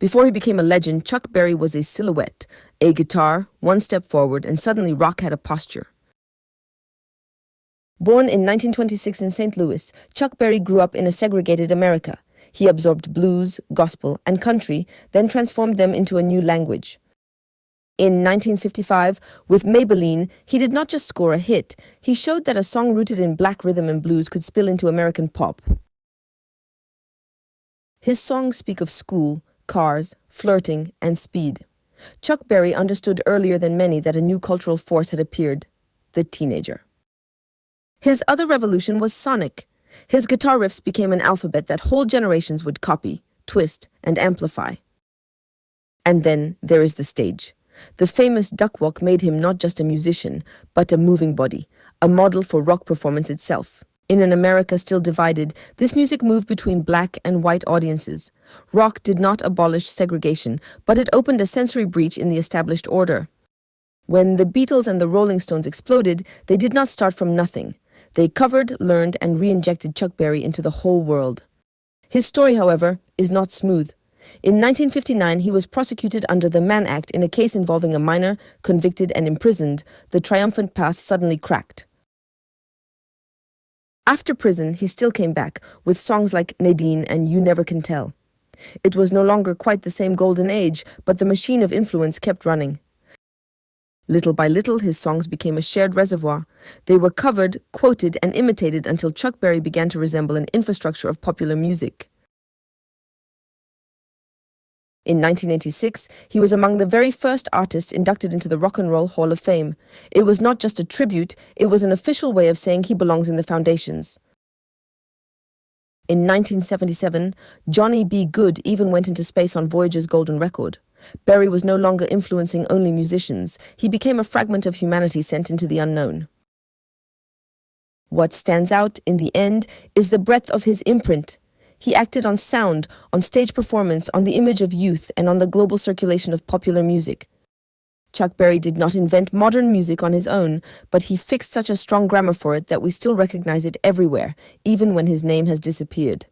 Before he became a legend, Chuck Berry was a silhouette, a guitar, one step forward, and suddenly rock had a posture. Born in 1926 in St. Louis, Chuck Berry grew up in a segregated America. He absorbed blues, gospel, and country, then transformed them into a new language. In 1955, with Maybellene, he did not just score a hit, he showed that a song rooted in black rhythm and blues could spill into American pop. His songs speak of school, cars, flirting, and speed. Chuck Berry understood earlier than many that a new cultural force had appeared, the teenager. His other revolution was sonic. His guitar riffs became an alphabet that whole generations would copy, twist, and amplify. And then there is the stage. The famous duck walk made him not just a musician, but a moving body, a model for rock performance itself. In an America still divided, this music moved between black and white audiences. Rock did not abolish segregation, but it opened a sensory breach in the established order. When the Beatles and the Rolling Stones exploded, they did not start from nothing. They covered, learned, and re-injected Chuck Berry into the whole world. His story, however, is not smooth. In 1959, he was prosecuted under the Mann Act in a case involving a minor, convicted and imprisoned. The triumphant path suddenly cracked. After prison, he still came back, with songs like Nadine and You Never Can Tell. It was no longer quite the same golden age, but the machine of influence kept running. Little by little, his songs became a shared reservoir. They were covered, quoted, and imitated until Chuck Berry began to resemble an infrastructure of popular music. In 1986, he was among the very first artists inducted into the Rock and Roll Hall of Fame. It was not just a tribute, it was an official way of saying he belongs in the foundations. In 1977, Johnny B. Goode even went into space on Voyager's golden record. Berry was no longer influencing only musicians. He became a fragment of humanity sent into the unknown. What stands out, in the end, is the breadth of his imprint. He acted on sound, on stage performance, on the image of youth, and on the global circulation of popular music. Chuck Berry did not invent modern music on his own, but he fixed such a strong grammar for it that we still recognize it everywhere, even when his name has disappeared.